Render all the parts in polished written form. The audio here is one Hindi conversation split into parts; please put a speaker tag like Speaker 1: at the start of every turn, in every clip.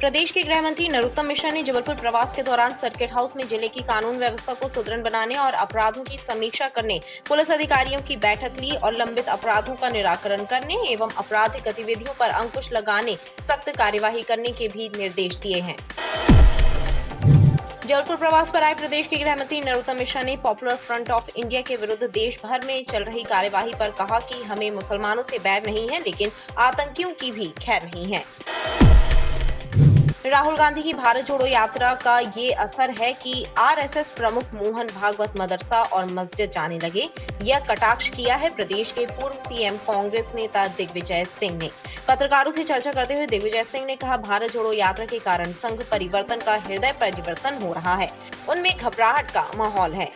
Speaker 1: प्रदेश के गृह मंत्री नरोत्तम मिश्रा ने जबलपुर प्रवास के दौरान सर्किट हाउस में जिले की कानून व्यवस्था को सुदृढ़ बनाने और अपराधों की समीक्षा करने पुलिस अधिकारियों की बैठक ली और लंबित अपराधों का निराकरण करने एवं आपराधिक गतिविधियों पर अंकुश लगाने, सख्त कार्यवाही करने के भी निर्देश दिए हैं। जबलपुर प्रवास पर आए प्रदेश के गृह मंत्री नरोत्तम मिश्रा ने पॉपुलर फ्रंट ऑफ इंडिया के विरुद्ध देश भर में चल रही कार्यवाही पर कहा कि हमें मुसलमानों से बैर नहीं है, लेकिन आतंकियों की भी खैर नहीं है। राहुल गांधी की भारत जोड़ो यात्रा का ये असर है कि आरएसएस प्रमुख मोहन भागवत मदरसा और मस्जिद जाने लगे, यह कटाक्ष किया है प्रदेश के पूर्व सीएम कांग्रेस नेता दिग्विजय सिंह ने। पत्रकारों से चर्चा करते हुए दिग्विजय सिंह ने कहा, भारत जोड़ो यात्रा के कारण संघ परिवर्तन का हृदय परिवर्तन हो रहा है, उनमें घबराहट का माहौल है।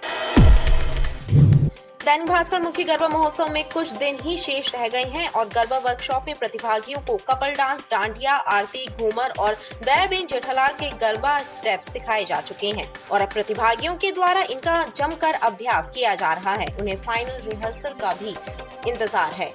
Speaker 1: दैनिक भास्कर मुख्य गरबा महोत्सव में कुछ दिन ही शेष रह गए हैं और गरबा वर्कशॉप में प्रतिभागियों को कपल डांस, डांडिया, आरती, घूमर और दयाबेन जेठालाल के गरबा स्टेप सिखाए जा चुके हैं और अब प्रतिभागियों के द्वारा इनका जमकर अभ्यास किया जा रहा है। उन्हें फाइनल रिहर्सल का भी इंतजार है।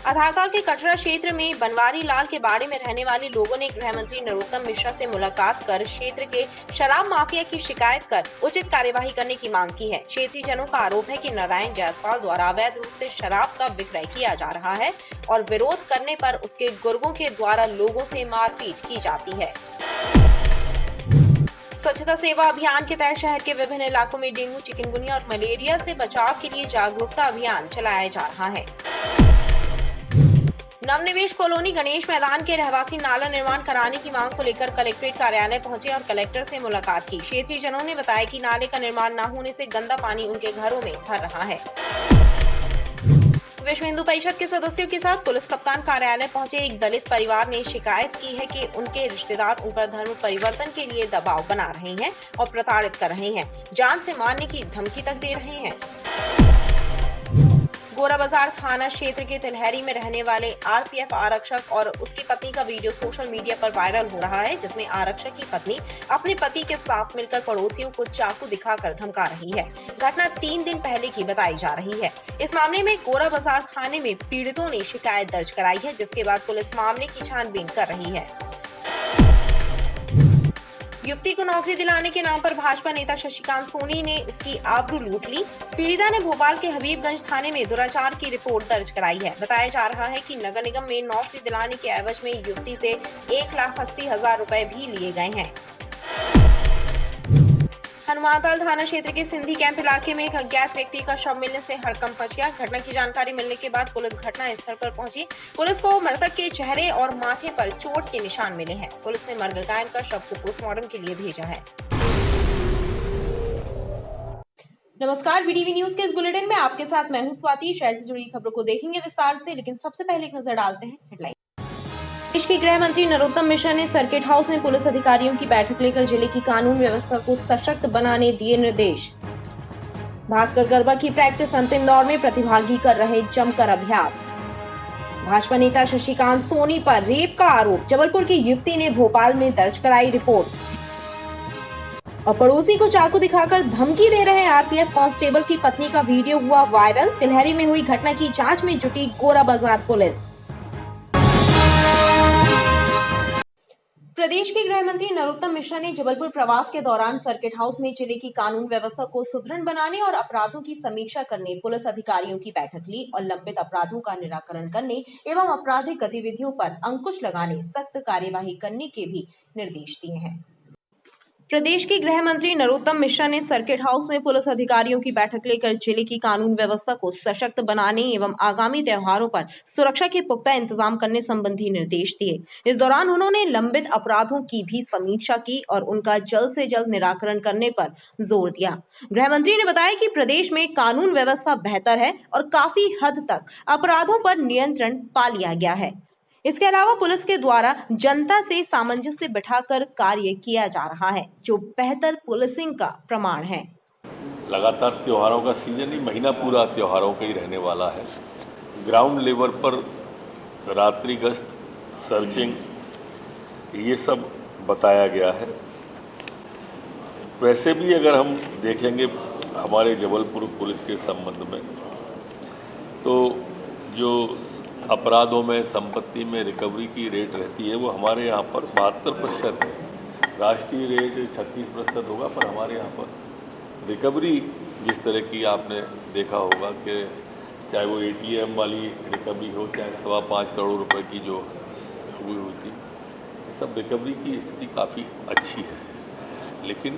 Speaker 1: आधारताल के कटरा क्षेत्र में बनवारी लाल के बाड़े में रहने वाले लोगों ने गृह मंत्री नरोत्तम मिश्रा से मुलाकात कर क्षेत्र के शराब माफिया की शिकायत कर उचित कार्यवाही करने की मांग की है। क्षेत्रीय जनों का आरोप है कि नारायण जायसवाल द्वारा अवैध रूप से शराब का विक्रय किया जा रहा है और विरोध करने पर उसके गुर्गों के द्वारा लोगों से मारपीट की जाती है। स्वच्छता सेवा अभियान के तहत शहर के विभिन्न इलाकों में डेंगू, चिकनगुनिया और मलेरिया से बचाव के लिए जागरूकता अभियान चलाया जा रहा है। नवनिवेश कॉलोनी गणेश मैदान के रहवासी नाला निर्माण कराने की मांग को लेकर कलेक्ट्रेट कार्यालय पहुंचे और कलेक्टर से मुलाकात की। क्षेत्रीय जनों ने बताया कि नाले का निर्माण न होने से गंदा पानी उनके घरों में भर रहा है। विश्व हिंदू परिषद के सदस्यों के साथ पुलिस कप्तान कार्यालय पहुंचे एक दलित परिवार ने शिकायत की है कि उनके रिश्तेदार उन पर धर्म परिवर्तन के लिए दबाव बना रहे हैं और प्रताड़ित कर रहे हैं, जान से मारने की धमकी तक दे रहे हैं। गोरा बाजार थाना क्षेत्र के तिलहरी में रहने वाले आरपीएफ आरक्षक और उसकी पत्नी का वीडियो सोशल मीडिया पर वायरल हो रहा है, जिसमें आरक्षक की पत्नी अपने पति के साथ मिलकर पड़ोसियों को चाकू दिखाकर धमका रही है। घटना 3 दिन पहले की बताई जा रही है। इस मामले में गोरा बाजार थाने में पीड़ितों ने शिकायत दर्ज कराई है, जिसके बाद पुलिस मामले की छानबीन कर रही है। युवती को नौकरी दिलाने के नाम पर भाजपा नेता शशिकांत सोनी ने उसकी आबरू लूट ली। पीड़िता ने भोपाल के हबीबगंज थाने में दुराचार की रिपोर्ट दर्ज कराई है। बताया जा रहा है कि नगर निगम में नौकरी दिलाने के एवज में युवती से 1,80,000 रुपए भी लिए गए हैं। हनुमानताल थाना क्षेत्र के सिंधी कैंप इलाके में एक अज्ञात व्यक्ति का शव मिलने से हड़कंप मच गया। घटना की जानकारी मिलने के बाद पुलिस घटना स्थल पर पहुंची। पुलिस को मृतक के चेहरे और माथे पर चोट के निशान मिले हैं। पुलिस ने मर्ग कायम कर शव को पोस्टमार्टम के लिए भेजा है। नमस्कार, वीडीवी न्यूज के इस बुलेटिन में आपके साथ मैं हूं स्वाति। शहर से जुड़ी खबरों को देखेंगे विस्तार से, लेकिन सबसे पहले एक नजर डालते हैं हेडलाइन। देश के गृह मंत्री नरोत्तम मिश्रा ने सर्किट हाउस में पुलिस अधिकारियों की बैठक लेकर जिले की कानून व्यवस्था को सशक्त बनाने दिए निर्देश। भास्कर गरबा की प्रैक्टिस अंतिम दौर में, प्रतिभागी कर रहे जमकर अभ्यास। भाजपा नेता शशिकांत सोनी पर रेप का आरोप, जबलपुर की युवती ने भोपाल में दर्ज कराई रिपोर्ट। और पड़ोसी को चाकू दिखाकर धमकी दे रहे आरपीएफ कांस्टेबल की पत्नी का वीडियो हुआ वायरल। तिलहरी में हुई घटना की जांच में जुटी गोरा बाजार पुलिस। प्रदेश के गृह मंत्री नरोत्तम मिश्रा ने जबलपुर प्रवास के दौरान सर्किट हाउस में जिले की कानून व्यवस्था को सुदृढ़ बनाने और अपराधों की समीक्षा करने पुलिस अधिकारियों की बैठक ली और लंबित अपराधों का निराकरण करने एवं आपराधिक गतिविधियों पर अंकुश लगाने, सख्त कार्यवाही करने के भी निर्देश दिए हैं। प्रदेश के गृह मंत्री नरोत्तम मिश्रा ने सर्किट हाउस में पुलिस अधिकारियों की बैठक लेकर जिले की कानून व्यवस्था को सशक्त बनाने एवं आगामी त्योहारों पर सुरक्षा के पुख्ता इंतजाम करने संबंधी निर्देश दिए। इस दौरान उन्होंने लंबित अपराधों की भी समीक्षा की और उनका जल्द से जल्द निराकरण करने पर जोर दिया। गृह मंत्री ने बताया कि प्रदेश में कानून व्यवस्था बेहतर है और काफी हद तक अपराधों पर नियंत्रण पा लिया गया है। इसके अलावा पुलिस के द्वारा जनता से सामंजस्य बिठाकर कार्य किया जा रहा है, जो बेहतर पुलिसिंग का प्रमाण है।
Speaker 2: लगातार त्योहारों का सीजन ही महीना पूरा त्योहारों का ही रहने वाला है। ग्राउंड लेवल पर रात्रि गश्त, सर्चिंग, ये सब बताया गया है। वैसे भी अगर हम देखेंगे हमारे जबलपुर पुलिस के संबंध में, तो जो अपराधों में, संपत्ति में रिकवरी की रेट रहती है वो हमारे यहाँ पर 72% है। राष्ट्रीय रेट 36% होगा, पर हमारे यहाँ पर रिकवरी जिस तरह की आपने देखा होगा कि चाहे वो ATM वाली रिकवरी हो, चाहे 5.25 करोड़ रुपए की जो हुई थी, सब रिकवरी की स्थिति काफ़ी अच्छी है। लेकिन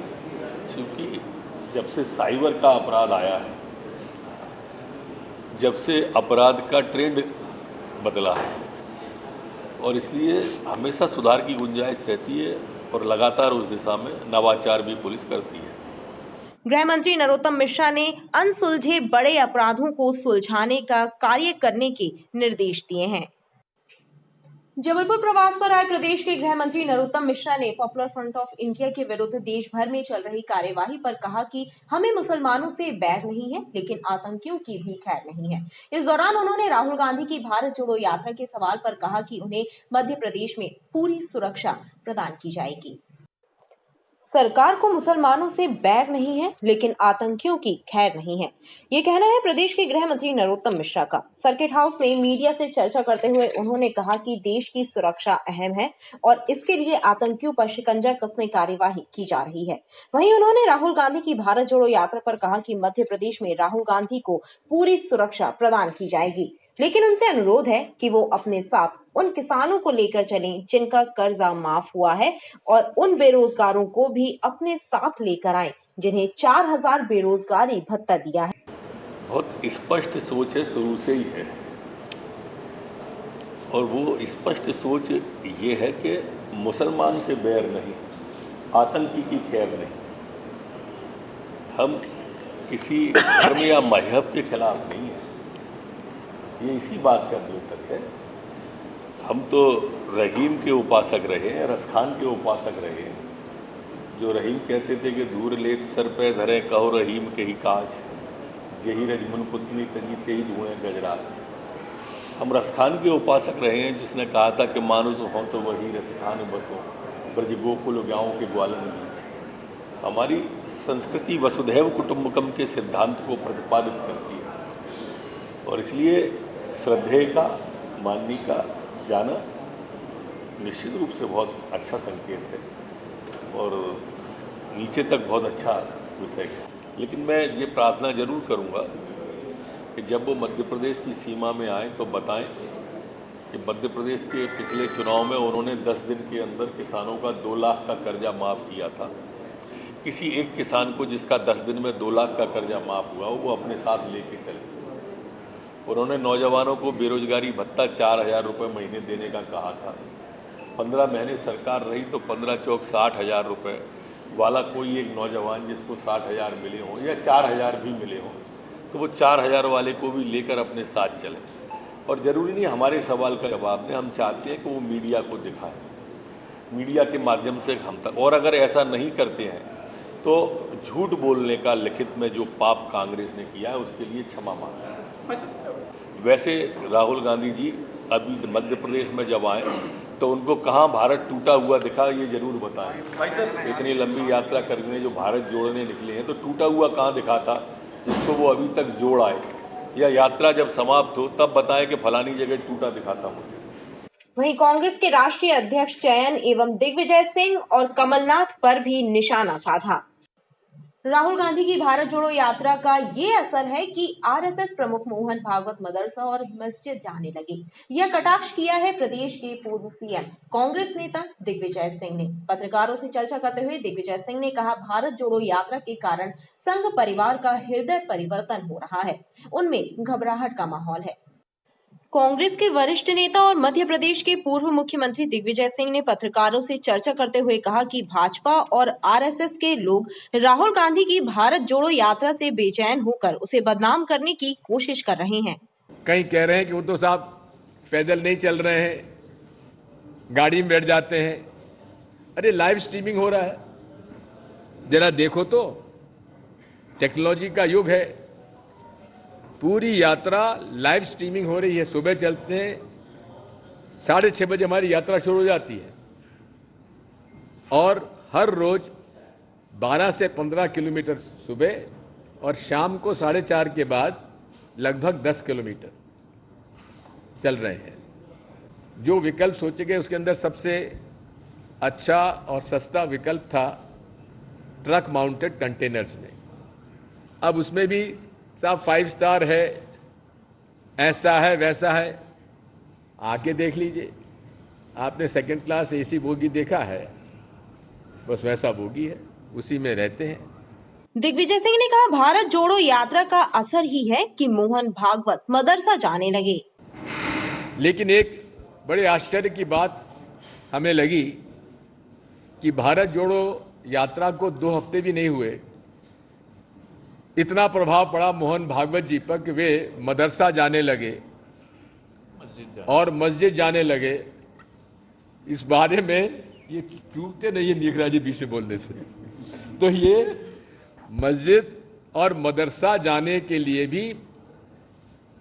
Speaker 2: क्योंकि जब से साइबर का अपराध आया है, जब से अपराध का ट्रेंड बदला है, और इसलिए हमेशा सुधार की गुंजाइश रहती है और लगातार उस दिशा में नवाचार भी पुलिस करती है।
Speaker 1: गृह मंत्री नरोत्तम मिश्रा ने अनसुलझे बड़े अपराधों को सुलझाने का कार्य करने के निर्देश दिए हैं। जबलपुर प्रवास पर आए प्रदेश के गृह मंत्री नरोत्तम मिश्रा ने पॉपुलर फ्रंट ऑफ इंडिया के विरुद्ध देश भर में चल रही कार्यवाही पर कहा कि हमें मुसलमानों से बैर नहीं है, लेकिन आतंकियों की भी खैर नहीं है। इस दौरान उन्होंने राहुल गांधी की भारत जोड़ो यात्रा के सवाल पर कहा कि उन्हें मध्य प्रदेश में पूरी सुरक्षा प्रदान की जाएगी। सरकार को मुसलमानों से बैर नहीं है, लेकिन आतंकियों की खैर नहीं है, ये कहना है प्रदेश के गृह मंत्री नरोत्तम मिश्रा का। सर्किट हाउस में मीडिया से चर्चा करते हुए उन्होंने कहा कि देश की सुरक्षा अहम है और इसके लिए आतंकियों पर शिकंजा कसने कार्यवाही की जा रही है। वहीं उन्होंने राहुल गांधी की भारत जोड़ो यात्रा पर कहा कि मध्य प्रदेश में राहुल गांधी को पूरी सुरक्षा प्रदान की जाएगी, लेकिन उनसे अनुरोध है कि वो अपने साथ उन किसानों को लेकर चलें जिनका कर्जा माफ हुआ है, और उन बेरोजगारों को भी अपने साथ लेकर आएं जिन्हें 4000 बेरोजगारी भत्ता दिया है।
Speaker 2: बहुत स्पष्ट सोच है, शुरू से ही है, और वो स्पष्ट सोच ये है कि मुसलमान से बैर नहीं, आतंकी की खैर नहीं। हम किसी धर्म या मजहब के खिलाफ नहीं है, ये इसी बात का द्योतक है। हम तो रहीम के उपासक रहे हैं, रसखान के उपासक रहे हैं, जो रहीम कहते थे कि दूर लेत सर पे धरे कहो रहीम के ही काज, यही रजमुन पुतनी तजी तेही धुएं गजराज। हम रसखान के उपासक रहे हैं, जिसने कहा था कि मानुष हो तो वही रसखान बसो, ब्रज गोकुल गाँव के ग्वालन बीच। हमारी संस्कृति वसुधैव कुटुंबकम के सिद्धांत को प्रतिपादित करती है, और इसलिए श्रद्धेय का, माननी का जाना निश्चित रूप से बहुत अच्छा संकेत है और नीचे तक बहुत अच्छा विषय है। लेकिन मैं ये प्रार्थना जरूर करूँगा कि जब वो मध्य प्रदेश की सीमा में आए तो बताएं कि मध्य प्रदेश के पिछले चुनाव में उन्होंने 10 दिन के अंदर किसानों का 2 लाख का कर्जा माफ़ किया था। किसी एक किसान को जिसका 10 दिन में 2 लाख का कर्जा माफ़ हुआ, वो अपने साथ लेके चले। उन्होंने नौजवानों को बेरोजगारी भत्ता 4000 रुपये महीने देने का कहा था। 15 महीने सरकार रही तो 15 चौक 60,000 रुपये वाला कोई एक नौजवान जिसको 60,000 मिले हों या 4000 भी मिले हों, तो वो 4000 वाले को भी लेकर अपने साथ चलें। और ज़रूरी नहीं हमारे सवाल का जवाब दें, हम चाहते हैं कि वो मीडिया को दिखाएं, मीडिया के माध्यम से हम तक। और अगर ऐसा नहीं करते हैं तो झूठ बोलने का लिखित में जो पाप कांग्रेस ने किया है उसके लिए क्षमा मांगें। वैसे राहुल गांधी जी अभी मध्य प्रदेश में जब आए तो उनको कहाँ भारत टूटा हुआ दिखा, ये जरूर बताएं। इतनी लंबी यात्रा करने जो भारत जोड़ने निकले हैं, तो टूटा हुआ कहाँ दिखा था जिसको वो अभी तक जोड़ आए, या यात्रा जब समाप्त हो तब बताएं कि फलानी जगह टूटा दिखाता मुझे।
Speaker 1: वहीं कांग्रेस के राष्ट्रीय अध्यक्ष चयन एवं दिग्विजय सिंह और कमलनाथ पर भी निशाना साधा। राहुल गांधी की भारत जोड़ो यात्रा का ये असर है कि आरएसएस प्रमुख मोहन भागवत मदरसा और मस्जिद जाने लगे। यह कटाक्ष किया है प्रदेश के पूर्व सीएम कांग्रेस नेता दिग्विजय सिंह ने। पत्रकारों से चर्चा करते हुए दिग्विजय सिंह ने कहा, भारत जोड़ो यात्रा के कारण संघ परिवार का हृदय परिवर्तन हो रहा है, उनमें घबराहट का माहौल है। कांग्रेस के वरिष्ठ नेता और मध्य प्रदेश के पूर्व मुख्यमंत्री दिग्विजय सिंह ने पत्रकारों से चर्चा करते हुए कहा कि भाजपा और आरएसएस के लोग राहुल गांधी की भारत जोड़ो यात्रा से बेचैन होकर उसे बदनाम करने की कोशिश कर रहे हैं।
Speaker 3: कई कह रहे हैं कि उद्धव साहब पैदल नहीं चल रहे हैं, गाड़ी में बैठ जाते हैं। अरे लाइव स्ट्रीमिंग हो रहा है, जरा देखो तो, टेक्नोलॉजी का युग है। पूरी यात्रा लाइव स्ट्रीमिंग हो रही है। सुबह चलते हैं, 6:30 बजे हमारी यात्रा शुरू हो जाती है और हर रोज 12 से 15 किलोमीटर सुबह और शाम को 4:30 के बाद लगभग 10 किलोमीटर। चल रहे हैं। जो विकल्प सोचे गए उसके अंदर सबसे अच्छा और सस्ता विकल्प था ट्रक माउंटेड कंटेनर्स में। अब उसमें भी साहब 5 स्टार है, ऐसा है वैसा है, आके देख लीजिए। आपने सेकंड क्लास एसी बोगी देखा है, बस वैसा बोगी है, उसी में रहते हैं।
Speaker 1: दिग्विजय सिंह ने कहा, भारत जोड़ो यात्रा का असर ही है कि मोहन भागवत मदरसा जाने लगे।
Speaker 3: लेकिन एक बड़े आश्चर्य की बात हमें लगी कि भारत जोड़ो यात्रा को 2 हफ्ते भी नहीं हुए, इतना प्रभाव पड़ा मोहन भागवत जी पर कि वे मदरसा जाने लगे और मस्जिद जाने लगे। इस बारे में ये चूकते नहीं है निखरा जी बीच में बोलने से, तो ये मस्जिद और मदरसा जाने के लिए भी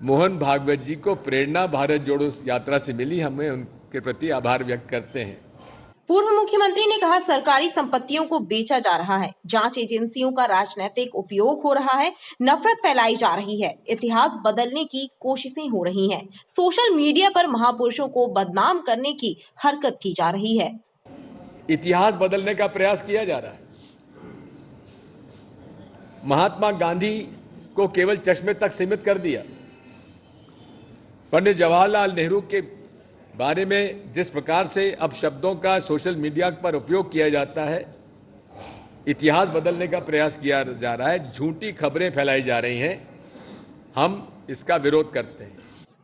Speaker 3: मोहन भागवत जी को प्रेरणा भारत जोड़ो यात्रा से मिली। हमें उनके प्रति आभार व्यक्त करते हैं।
Speaker 1: पूर्व मुख्यमंत्री ने कहा, सरकारी संपत्तियों को बेचा जा रहा है, जांच एजेंसियों का राजनीतिक उपयोग हो रहा है, नफरत फैलाई जा रही है, इतिहास बदलने की कोशिशें हो रही हैं, सोशल मीडिया पर महापुरुषों को बदनाम करने की हरकत की जा रही है।
Speaker 3: इतिहास बदलने का प्रयास किया जा रहा है। महात्मा गांधी को केवल चश्मे तक सीमित कर दिया। पंडित जवाहरलाल नेहरू के बारे में जिस प्रकार से अब शब्दों का सोशल मीडिया पर उपयोग किया जाता है, इतिहास बदलने का प्रयास किया जा रहा है, झूठी खबरें फैलाई जा रही हैं, हम इसका विरोध करते हैं।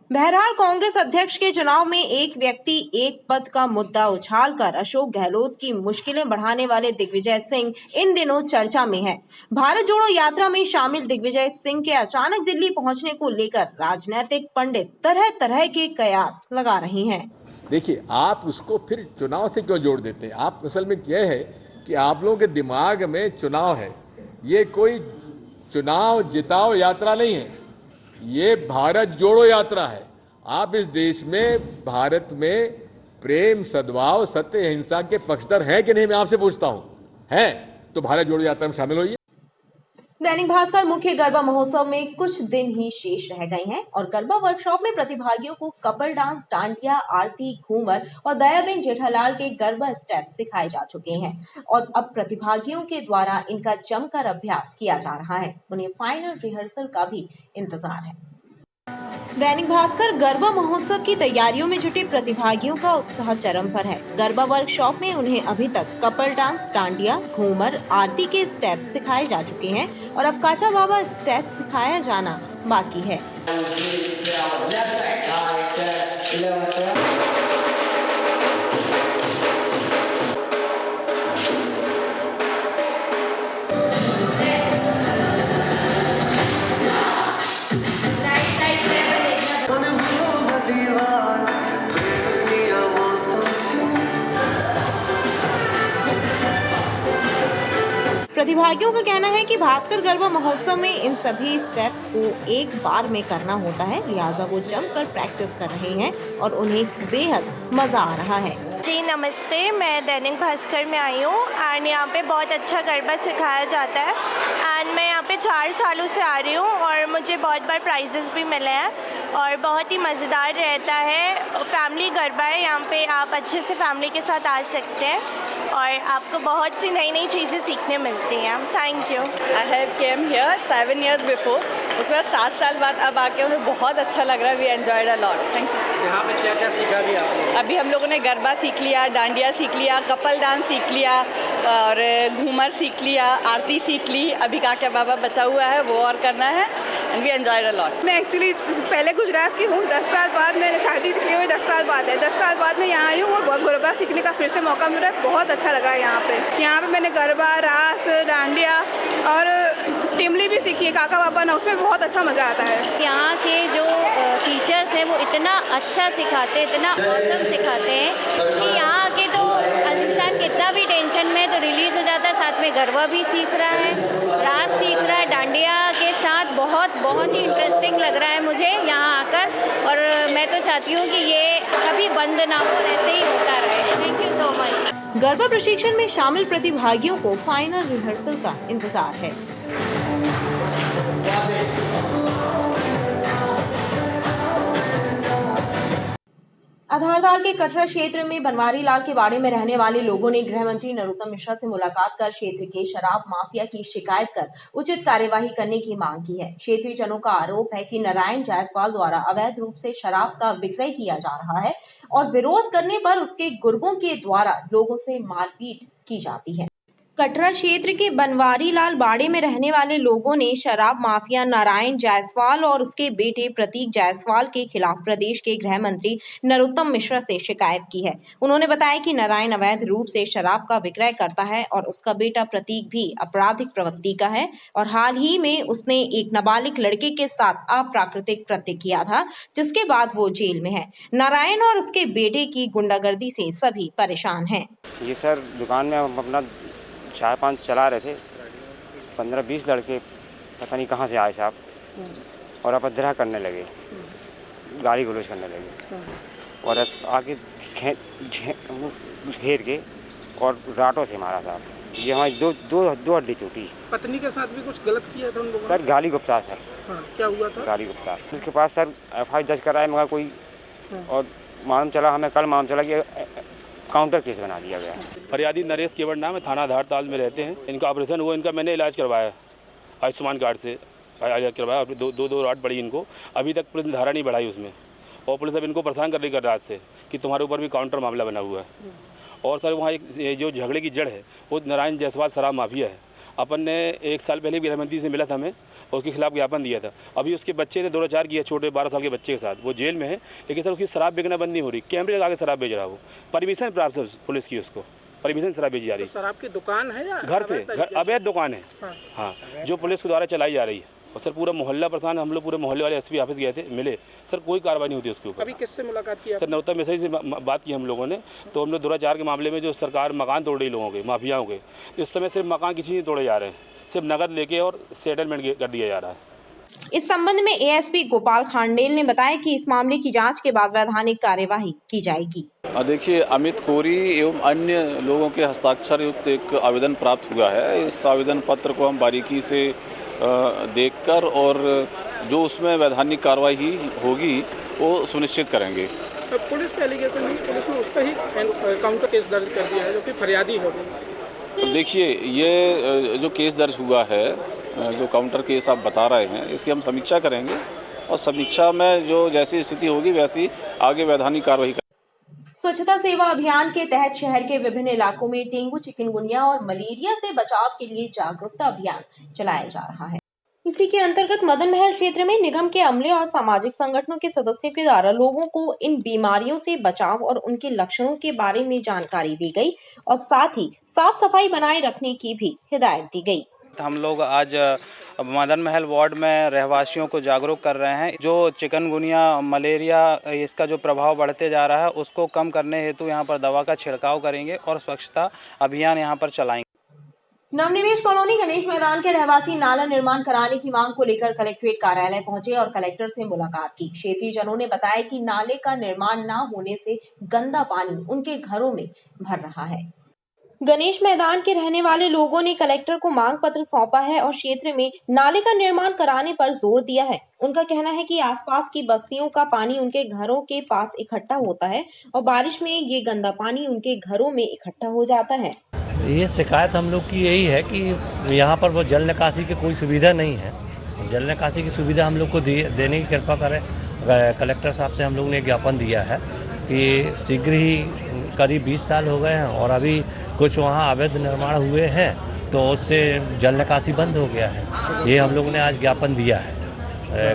Speaker 1: बहरहाल कांग्रेस अध्यक्ष के चुनाव में एक व्यक्ति एक पद का मुद्दा उछालकर अशोक गहलोत की मुश्किलें बढ़ाने वाले दिग्विजय सिंह इन दिनों चर्चा में है। भारत जोड़ो यात्रा में शामिल दिग्विजय सिंह के अचानक दिल्ली पहुंचने को लेकर राजनीतिक पंडित तरह तरह के कयास लगा रहे हैं।
Speaker 3: देखिए, आप उसको फिर चुनाव से क्यों जोड़ देते हैं? आप असल में क्या है कि आप लोगों के दिमाग में चुनाव है, ये कोई चुनाव जिताओ यात्रा नहीं है, ये भारत जोड़ो यात्रा है। आप इस देश में, भारत में प्रेम, सद्भाव, सत्य, अहिंसा के पक्षधर हैं कि नहीं, मैं आपसे पूछता हूं। हैं तो भारत जोड़ो यात्रा में शामिल होइए।
Speaker 1: दैनिक भास्कर मुख्य गरबा महोत्सव में कुछ दिन ही शेष रह गए हैं और गरबा वर्कशॉप में प्रतिभागियों को कपल डांस, डांडिया, आरती, घूमर और दयाबेन जेठालाल के गरबा स्टेप सिखाए जा चुके हैं और अब प्रतिभागियों के द्वारा इनका जमकर अभ्यास किया जा रहा है। उन्हें फाइनल रिहर्सल का भी इंतजार है। दैनिक भास्कर गरबा महोत्सव की तैयारियों में जुटे प्रतिभागियों का उत्साह चरम पर है। गरबा वर्कशॉप में उन्हें अभी तक कपल डांस, डांडिया, घूमर, आरती के स्टेप सिखाए जा चुके हैं और अब काचा बाबा स्टेप सिखाया जाना बाकी है। प्रतिभागियों का कहना है कि भास्कर गरबा महोत्सव में इन सभी स्टेप्स को एक बार में करना होता है, लिहाजा वो जमकर प्रैक्टिस कर रहे हैं और उन्हें बेहद मजा आ रहा है।
Speaker 4: जी नमस्ते, मैं दैनिक भास्कर में आई हूँ एंड यहाँ पे बहुत अच्छा गरबा सिखाया जाता है एंड मैं यहाँ पे 4 सालों से आ रही हूँ और मुझे बहुत बार प्राइजेस भी मिले हैं और बहुत ही मज़ेदार रहता है। फैमिली गरबा है, यहाँ पे आप अच्छे से फैमिली के साथ आ सकते हैं और आपको बहुत सी नई नई चीज़ें सीखने मिलती हैं। Thank you.
Speaker 5: I have came here 7 years before, उसके बाद 7 साल बाद अब आके मुझे बहुत अच्छा लग रहा है। We enjoyed a lot. Thank you.
Speaker 6: यहाँ पे क्या क्या सीखा भी आपने?
Speaker 5: अभी हम लोगों ने गरबा सीख लिया, डांडिया सीख लिया, कपल डांस सीख लिया और घूमर सीख लिया, आरती सीख ली। अभी काका बाबा बचा हुआ है वो और करना है and we enjoyed a lot.
Speaker 7: मैं एक्चुअली पहले गुजरात की हूँ, 10 साल बाद मैंने शादी की हुई, 10 साल बाद है। 10 साल बाद मैं यहाँ आई हूँ और गरबा सीखने का फिर से मौका मिल रहा है। बहुत अच्छा लगा है यहाँ पे मैंने गरबा, रास, डांडिया और टिमली भी सीखी है काका बाबा ने, उसमें बहुत अच्छा मज़ा आता है।
Speaker 8: यहाँ के जो टीचर्स हैं वो इतना अच्छा सिखाते हैं, इतना ऑसम सिखाते हैं कि यहाँ आके तो इंसान कितना भी टेंशन में तो रिलीज़ हो जाता है। साथ में गरबा भी सीख रहा है, रास सीख रहा है, डांडिया के साथ बहुत ही इंटरेस्टिंग लग रहा है मुझे यहाँ आकर और मैं तो चाहती हूँ कि ये कभी बंद ना हो और ऐसे ही होता रहे। Thank you so much.
Speaker 1: Garba प्रशिक्षण में शामिल प्रतिभागियों को फाइनल रिहर्सल का इंतजार है। आधारताल के कटरा क्षेत्र में बनवारी लाल के बाड़े में रहने वाले लोगों ने गृह मंत्री नरोत्तम मिश्रा से मुलाकात कर क्षेत्र के शराब माफिया की शिकायत कर उचित कार्यवाही करने की मांग की है। क्षेत्रीय जनों का आरोप है कि नारायण जायसवाल द्वारा अवैध रूप से शराब का विक्रय किया जा रहा है और विरोध करने पर उसके गुर्गों के द्वारा लोगों से मारपीट की जाती है। कटरा क्षेत्र के बनवारी लाल बाड़े में रहने वाले लोगों ने शराब माफिया नारायण जायसवाल और उसके बेटे प्रतीक जायसवाल के खिलाफ प्रदेश के गृह मंत्री नरोत्तम मिश्रा से शिकायत की है। उन्होंने बताया कि नारायण अवैध रूप से शराब का विक्रय करता है और उसका बेटा प्रतीक भी आपराधिक प्रवृत्ति का है और हाल ही में उसने एक नाबालिग लड़के के साथ अप्राकृतिक कृत्य किया था, जिसके बाद वो जेल में है। नारायण और उसके बेटे की गुंडागर्दी से सभी परेशान हैं।
Speaker 9: ये सर दुकान में हम अपना 4-5 चला रहे थे, 15-20 लड़के पता नहीं कहाँ से आए साहब और उपद्रव करने लगे, गाली गलौज करने लगे और आके घेर के और राटों से मारा साहब। ये हमारी दो हड्डी टूटी।
Speaker 6: पत्नी के साथ भी कुछ गलत किया था उन लोगों ने?
Speaker 9: सर गाली गुप्ता सर।
Speaker 6: हाँ, क्या हुआ था?
Speaker 9: गाली गुप्ता। उसके पास सर FIR दर्ज कराए मगर कोई और मालूम चला, हमें कल मालूम चला कि काउंटर केस बना दिया गया।
Speaker 10: फरियादी नरेश केवट नाम है, थाना आधारताल में रहते हैं। इनका ऑपरेशन हुआ, इनका मैंने इलाज करवाया आयुष्मान कार्ड से इलाज करवाया। दो रात पड़ी इनको, अभी तक पुलिस धारा नहीं बढ़ाई उसमें और पुलिस अब इनको परेशान कर रही कर रात से कि तुम्हारे ऊपर भी काउंटर मामला बना हुआ है। और सर वहाँ एक जो झगड़े की जड़ है वो नारायण जायसवाल शराब माफिया है। अपन ने 1 साल पहले गृह मंत्री से मिला था हमें और उसके खिलाफ ज्ञापन दिया था। अभी उसके बच्चे ने दुराचार किया छोटे 12 साल के बच्चे के साथ, वो जेल में है, लेकिन सर उसकी शराब बेचना बंद नहीं हो रही। कैमरे लगा के शराब बेच रहा, वो परमिशन प्राप्त है पुलिस की, उसको परमिशन शराब बेची जा रही है।
Speaker 6: तो शराब की दुकान है या
Speaker 10: घर से अवैध दुकान है? हाँ, जो पुलिस के द्वारा चलाई जा रही है। और सर पूरा मोहल्ला परेशान, हम लोग पूरे मोहल्ले वाले SP ऑफिस गए थे, मिले सर, कोई कार्रवाई नहीं होती उसके ऊपर।
Speaker 6: अभी किससे मुलाकात की?
Speaker 10: सर नरोत्तम मिश्रा से बात की हम लोगों ने, तो हम लोग दुराचार के मामले में जो सरकार मकान तोड़ रही लोगों के, माफियाओं के, तो इस समय सिर्फ मकान किसी नहीं तोड़े जा रहे हैं, सिर्फ नगद लेके और सेटलमेंट कर दिया जा रहा है।
Speaker 1: इस संबंध में ASP गोपाल खांडेल ने बताया कि इस मामले की जांच के बाद वैधानिक कार्यवाही की जाएगी।
Speaker 11: देखिए, अमित कोरी एवं अन्य लोगों के हस्ताक्षर युक्त एक आवेदन प्राप्त हुआ है। इस आवेदन पत्र को हम बारीकी से देखकर और जो उसमें वैधानिक कार्रवाई होगी वो सुनिश्चित करेंगे।
Speaker 6: तो पुलिस पे एलिगेशन है, पुलिस ने उस पर ही काउंटर केस दर्ज कर दिया है जो कि फरियादी हो गई।
Speaker 11: तो देखिए, ये जो केस दर्ज हुआ है, जो काउंटर केस आप बता रहे हैं, इसकी हम समीक्षा करेंगे और समीक्षा में जो जैसी स्थिति होगी वैसी आगे वैधानिक कार्रवाई।
Speaker 1: स्वच्छता सेवा अभियान के तहत शहर के विभिन्न इलाकों में डेंगू, चिकनगुनिया और मलेरिया से बचाव के लिए जागरूकता अभियान चलाया जा रहा है। इसी के अंतर्गत मदन महल क्षेत्र में निगम के अमले और सामाजिक संगठनों के सदस्यों के द्वारा लोगों को इन बीमारियों से बचाव और उनके लक्षणों के बारे में जानकारी दी गई और साथ ही साफ सफाई बनाए रखने की भी हिदायत दी गई।
Speaker 12: हम लोग आज मदन महल वार्ड में रहवासियों को जागरूक कर रहे हैं। जो चिकनगुनिया, मलेरिया, इसका जो प्रभाव बढ़ते जा रहा है उसको कम करने हेतु यहाँ पर दवा का छिड़काव करेंगे और स्वच्छता अभियान यहाँ पर चलाएंगे।
Speaker 1: नवनिवेश कॉलोनी गणेश मैदान के रहवासी नाला निर्माण कराने की मांग को लेकर कलेक्ट्रेट कार्यालय पहुंचे और कलेक्टर से मुलाकात की। क्षेत्रीय जनों ने बताया कि नाले का निर्माण न होने से गंदा पानी उनके घरों में भर रहा है। गणेश मैदान के रहने वाले लोगों ने कलेक्टर को मांग पत्र सौंपा है और क्षेत्र में नाले का निर्माण कराने पर जोर दिया है। उनका कहना है कि आसपास की बस्तियों का पानी उनके घरों के पास इकट्ठा होता है और बारिश में ये गंदा पानी उनके घरों में इकट्ठा हो जाता है।
Speaker 13: ये शिकायत हम लोग की यही है कि यहाँ पर वो जल निकासी की कोई सुविधा नहीं है। जल निकासी की सुविधा हम लोग को देने की कृपा करें। कलेक्टर साहब से हम लोग ने ज्ञापन दिया है कि शीघ्र ही, करीब 20 साल हो गए हैं और अभी कुछ वहाँ अवैध निर्माण हुए हैं तो उससे जल निकासी बंद हो गया है। ये हम लोग ने आज ज्ञापन दिया है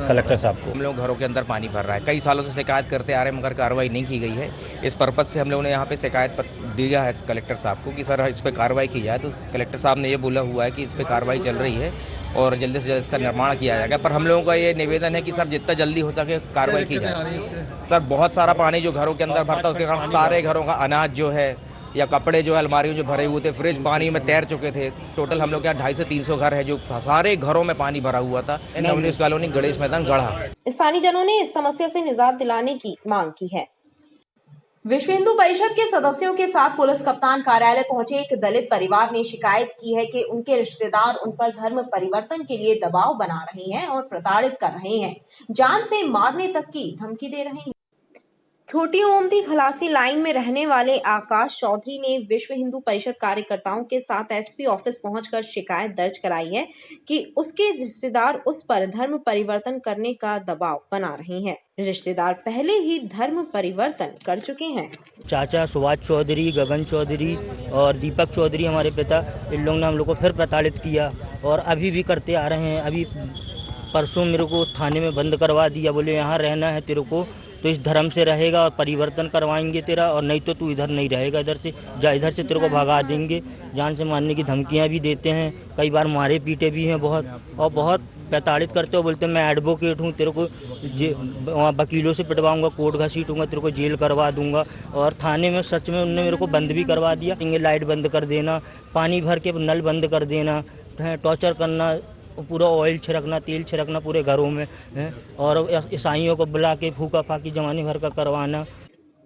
Speaker 13: कलेक्टर साहब को।
Speaker 14: हम लोग घरों के अंदर पानी भर रहा है, कई सालों से शिकायत करते आ रहे हैं मगर कार्रवाई नहीं की गई है। इस पर्पज़ से हम लोगों ने यहाँ पे शिकायत दिया है कलेक्टर साहब को कि सर इस पर कार्रवाई की जाए। तो कलेक्टर साहब ने ये बोला हुआ है कि इस पर कार्रवाई चल रही है और जल्दी से जल्द इसका निर्माण किया जाएगा। पर हम लोगों का ये निवेदन है कि सर जितना जल्दी हो सके कार्रवाई की जाए। सर बहुत सारा पानी जो घरों के अंदर भरता है उसके कारण सारे घरों का अनाज जो है या कपड़े जो अलमारियों जो भरे हुए थे, फ्रिज पानी में तैर चुके थे। टोटल हम लोग के यहाँ 250 से 300 घर है जो सारे घरों में पानी भरा हुआ था। नवनिवेश कॉलोनी गणेश मैदान गढ़ा।
Speaker 1: स्थानीय जनों ने इस समस्या से निजात दिलाने की मांग की है। विश्व हिंदू परिषद के सदस्यों के साथ पुलिस कप्तान कार्यालय पहुंचे एक दलित परिवार ने शिकायत की है कि उनके रिश्तेदार उन पर धर्म परिवर्तन के लिए दबाव बना रहे हैं और प्रताड़ित कर रहे हैं, जान से मारने तक की धमकी दे रहे हैं। छोटी ओमती खलासी लाइन में रहने वाले आकाश चौधरी ने विश्व हिंदू परिषद कार्यकर्ताओं के साथ एसपी ऑफिस पहुंचकर शिकायत दर्ज कराई है कि उसके रिश्तेदार उस पर धर्म परिवर्तन करने का दबाव बना रहे हैं। रिश्तेदार पहले ही धर्म परिवर्तन कर चुके हैं।
Speaker 15: चाचा सुभाष चौधरी, गगन चौधरी और दीपक चौधरी हमारे पिता, इन लोगों ने हम लोग को फिर प्रताड़ित किया और अभी भी करते आ रहे हैं। अभी परसों मेरे को थाने में बंद करवा दिया, बोले यहाँ रहना है तेरे को तो इस धर्म से रहेगा और परिवर्तन करवाएंगे तेरा, और नहीं तो तू इधर नहीं रहेगा, इधर से जा, इधर से तेरे को भगा देंगे। जान से मारने की धमकियां भी देते हैं, कई बार मारे पीटे भी हैं बहुत, और बहुत प्रताड़ित करते हो। बोलते हैं मैं एडवोकेट हूँ, तेरे को वहाँ वकीलों से पिटवाऊंगा, कोर्ट घसीटूंगा, तेरे को जेल करवा दूंगा। और थाने में सच में उन्होंने मेरे को बंद भी करवा दिया। लाइट बंद कर देना, पानी भर के नल बंद कर देना, टॉर्चर करना, पूरा ऑयल छिड़कना, तेल छिड़कना पूरे घरों में है, और ईसाइयों को बुला के फूका फाकी जमाने भर का करवाना।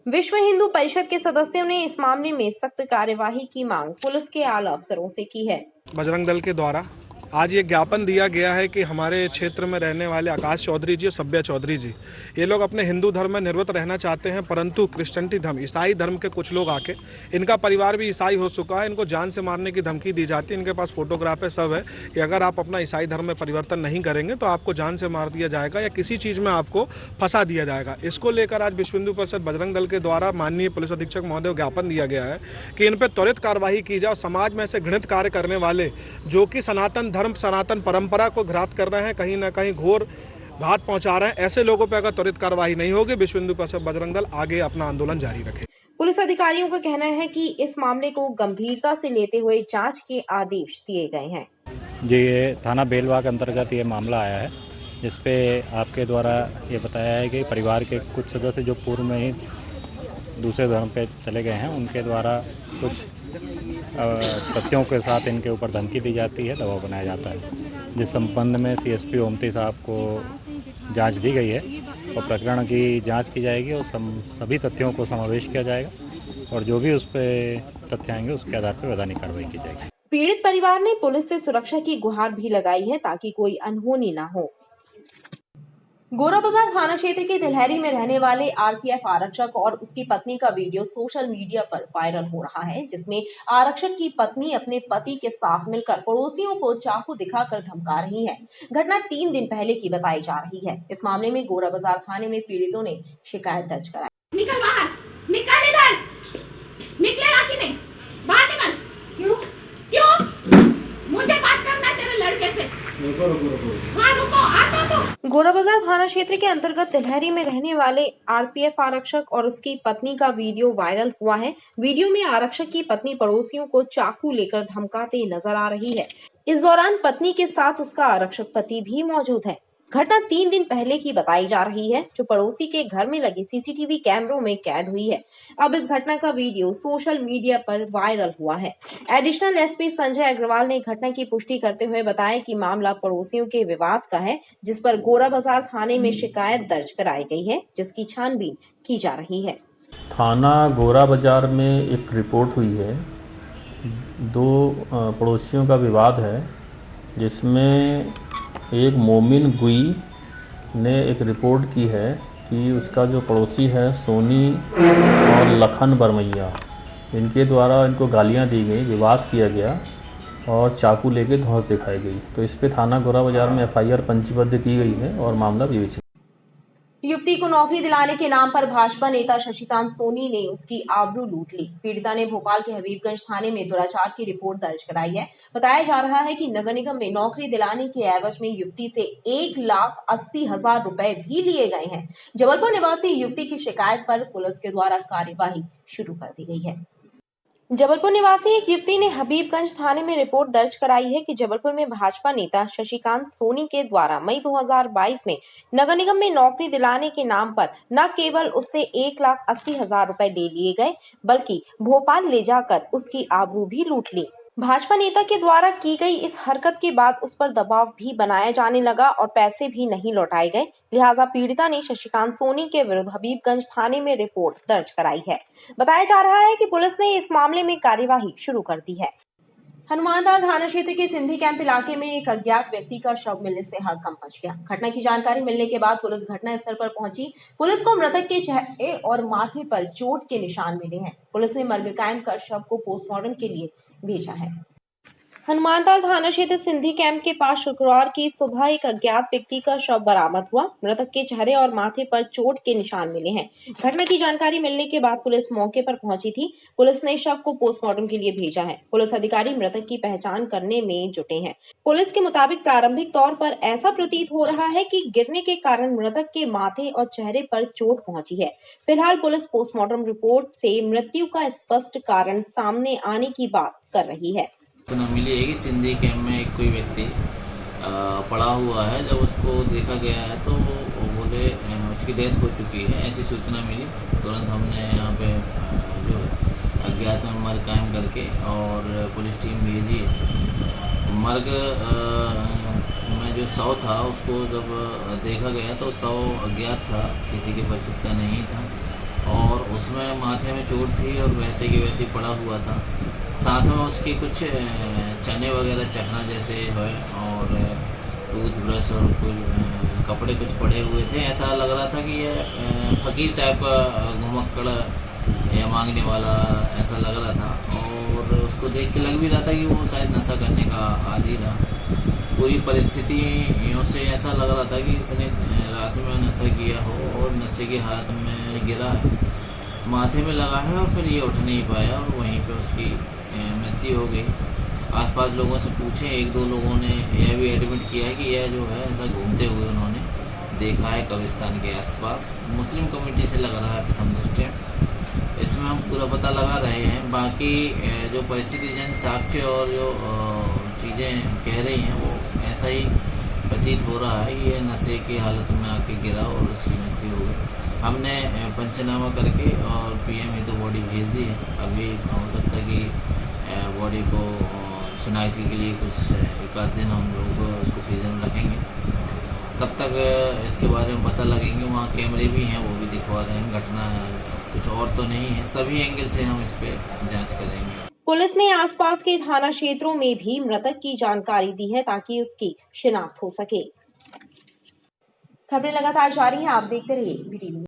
Speaker 1: विश्व हिंदू परिषद के सदस्यों ने इस मामले में सख्त कार्यवाही की मांग पुलिस के आला अफसरों से की है।
Speaker 6: बजरंग दल के द्वारा आज ये ज्ञापन दिया गया है कि हमारे क्षेत्र में रहने वाले आकाश चौधरी जी और सभ्य चौधरी जी, ये लोग अपने हिंदू धर्म में निवृत्त रहना चाहते हैं, परंतु क्रिश्चियनिटी धर्म, ईसाई धर्म के कुछ लोग आके, इनका परिवार भी ईसाई हो चुका है, इनको जान से मारने की धमकी दी जाती है। इनके पास फोटोग्राफ है, सब है कि अगर आप अपना ईसाई धर्म में परिवर्तन नहीं करेंगे तो आपको जान से मार दिया जाएगा या किसी चीज़ में आपको फंसा दिया जाएगा। इसको लेकर आज विश्व हिंदू परिषद बजरंग दल के द्वारा माननीय पुलिस अधीक्षक महोदय को ज्ञापन दिया गया है कि इन पर त्वरित कार्रवाई की जाए। समाज में ऐसे घृणित कार्य करने वाले जो कि सनातन धर्म, सनातन परंपरा को घात कर रहे हैं, कहीं ना कहीं घोर घात पहुंचा रहे हैं, ऐसे लोगों पर अगर त्वरित कार्रवाई नहीं होगी, विश्व हिंदू परिषद बजरंग दल आगे अपना आंदोलन जारी रखे।
Speaker 1: पुलिस अधिकारियों का कहना है कि इस मामले को गंभीरता से लेते हुए जांच के आदेश दिए गए हैं।
Speaker 16: ये थाना बेलवाग अंतर्गत ये मामला आया है, जिसपे आपके द्वारा ये बताया है कि परिवार के कुछ सदस्य जो पूर्व में ही दूसरे धर्म पे चले गए हैं, उनके द्वारा कुछ तथ्यों के साथ इनके ऊपर धमकी दी जाती है, दबाव बनाया जाता है, जिस संबंध में सीएसपी ओमती साहब को जांच दी गई है और प्रकरण की जांच की जाएगी और सभी तथ्यों को समावेश किया जाएगा और जो भी उस पर तथ्य आएंगे उसके आधार पर वैधानिक कार्रवाई की जाएगी।
Speaker 1: पीड़ित परिवार ने पुलिस से सुरक्षा की गुहार भी लगाई है ताकि कोई अनहोनी न हो। गोराबाजार थाना क्षेत्र के तिलहरी में रहने वाले आरपीएफ आरक्षक और उसकी पत्नी का वीडियो सोशल मीडिया पर वायरल हो रहा है, जिसमें आरक्षक की पत्नी अपने पति के साथ मिलकर पड़ोसियों को चाकू दिखाकर धमका रही है। घटना 3 दिन पहले की बताई जा रही है। इस मामले में गोराबाजार थाने में पीड़ितों ने शिकायत दर्ज कराई।
Speaker 17: निकल बाहर, निकल इधर, निकलेगा कि नहीं? बाहर निकल। क्यों? क्यों? मुझे बात करना तेरे लड़के से।
Speaker 1: गोराबाजार थाना क्षेत्र के अंतर्गत तिलहरी में रहने वाले आरपीएफ आरक्षक और उसकी पत्नी का वीडियो वायरल हुआ है। वीडियो में आरक्षक की पत्नी पड़ोसियों को चाकू लेकर धमकाते नजर आ रही है। इस दौरान पत्नी के साथ उसका आरक्षक पति भी मौजूद है। घटना 3 दिन पहले की बताई जा रही है, जो पड़ोसी के घर में लगे सीसीटीवी कैमरों में कैद हुई है। अब इस घटना का वीडियो सोशल मीडिया पर वायरल हुआ है। एडिशनल एसपी संजय अग्रवाल ने घटना की पुष्टि करते हुए बताया कि मामला पड़ोसियों के विवाद का है, जिस पर गोराबाजार थाने में शिकायत दर्ज कराई गई है, जिसकी छानबीन की जा रही है।
Speaker 18: थाना गोराबाजार में एक रिपोर्ट हुई है, 2 पड़ोसियों का विवाद है, जिसमें एक मोमिन गुई ने एक रिपोर्ट की है कि उसका जो पड़ोसी है सोनी और लखन बरमैया, इनके द्वारा इनको गालियां दी गई, विवाद किया गया और चाकू लेके धौंस दिखाई गई। तो इस पे थाना गोराबाजार में एफआईआर पंजीबद्ध की गई है और मामला विवेचित।
Speaker 1: युवती को नौकरी दिलाने के नाम पर भाजपा नेता शशिकांत सोनी ने उसकी आबरू लूट ली। पीड़िता ने भोपाल के हबीबगंज थाने में दुराचार की रिपोर्ट दर्ज कराई है। बताया जा रहा है कि नगर निगम में नौकरी दिलाने के एवज में युवती से 1,80,000 रुपए भी लिए गए हैं। जबलपुर निवासी युवती की शिकायत पर पुलिस के द्वारा कार्यवाही शुरू कर दी गई है। जबलपुर निवासी एक युवती ने हबीबगंज थाने में रिपोर्ट दर्ज कराई है कि जबलपुर में भाजपा नेता शशिकांत सोनी के द्वारा मई 2022 में नगर निगम में नौकरी दिलाने के नाम पर न केवल उससे 1,80,000 रुपए ले लिए गए, बल्कि भोपाल ले जाकर उसकी आबरू भी लूट ली। भाजपा नेता के द्वारा की गई इस हरकत के बाद उस पर दबाव भी बनाया जाने लगा और पैसे भी नहीं लौटाए गए। लिहाजा पीड़िता ने शशिकांत सोनी के विरुद्ध हबीबगंज थाने में रिपोर्ट दर्ज कराई है। बताया जा रहा है कि पुलिस ने इस मामले में कार्यवाही शुरू कर दी है। हनुमानदाल थाना क्षेत्र के सिंधी कैंप इलाके में एक अज्ञात व्यक्ति का शव मिलने से हड़कंप मच गया। घटना की जानकारी मिलने के बाद पुलिस घटना स्थल पर पहुंची। पुलिस को मृतक के चेहरे और माथे पर चोट के निशान मिले हैं। पुलिस ने मर्ग कायम कर शव को पोस्टमार्टम के लिए भेजा है। हनुमानदाल थाना क्षेत्र सिंधी कैंप के पास शुक्रवार की सुबह एक अज्ञात व्यक्ति का शव बरामद हुआ। मृतक के चेहरे और माथे पर चोट के निशान मिले हैं। घटना की जानकारी मिलने के बाद पुलिस मौके पर पहुंची थी। पुलिस ने शव को पोस्टमार्टम के लिए भेजा है। पुलिस अधिकारी मृतक की पहचान करने में जुटे हैं। पुलिस के मुताबिक प्रारंभिक तौर पर ऐसा प्रतीत हो रहा है कि गिरने के कारण मृतक के माथे और चेहरे पर चोट पहुंची है। फिलहाल पुलिस पोस्टमार्टम रिपोर्ट से मृत्यु का स्पष्ट कारण सामने आने की बात कर रही है।
Speaker 19: सूचना मिली है कि सिंधी कैंप में एक कोई व्यक्ति पड़ा हुआ है। जब उसको देखा गया है तो बोले उसकी डेथ हो चुकी है, ऐसी सूचना मिली। तुरंत हमने यहाँ पे जो अज्ञात में मर्ग कायम करके और पुलिस टीम भेजी। मर्ग में जो शव था उसको जब देखा गया तो शव अज्ञात था, किसी के परिचित का नहीं था और उसमें माथे में चोट थी और वैसे की वैसे पड़ा हुआ था। साथ में उसके कुछ चने वगैरह चखना जैसे है और टूथब्रश और कुछ कपड़े कुछ पड़े हुए थे। ऐसा लग रहा था कि यह फकीर टाइप का घुमक्कड़ या मांगने वाला ऐसा लग रहा था और उसको देख के लग भी रहा था कि वो शायद नशा करने का आदी था। पूरी परिस्थितियों से ऐसा लग रहा था कि इसने रात में नशा किया हो और नशे की हालत में गिरा है, माथे में लगा है और फिर ये उठ नहीं पाया और वहीं पे उसकी मृत्यु हो गई। आसपास लोगों से पूछे, एक दो लोगों ने यह भी एडमिट किया है कि यह जो है ऐसा घूमते हुए उन्होंने देखा है कब्रिस्तान के आसपास। मुस्लिम कम्युनिटी से लग रहा है प्रथम दृष्टया। इसमें हम पूरा पता लगा रहे हैं। बाकी जो परिस्थिति जन साक्ष्य और जो चीज़ें कह रही हैं वो ऐसा ही प्रतीत हो रहा है। ये नशे की हालत में आके गिरा और उसकी मृत्यु हो गई। हमने पंचनामा करके और पीएम ही तो बॉडी भेज दी है। अभी हो सकता है कि बॉडी को शिनाख्ती के लिए कुछ एक आध दिन हम लोग उसको फ्रीजर में रखेंगे। तब तक इसके बारे में पता लगेंगे। वहाँ कैमरे भी हैं, वो भी दिखवा रहे हैं। घटना कुछ और तो नहीं है, सभी एंगल से हम इस पे जांच करेंगे।
Speaker 1: पुलिस ने आसपास के थाना क्षेत्रों में भी मृतक की जानकारी दी है ताकि उसकी शिनाख्त हो सके। खबरें लगातार जारी हैं, आप देखते रहिए BTV।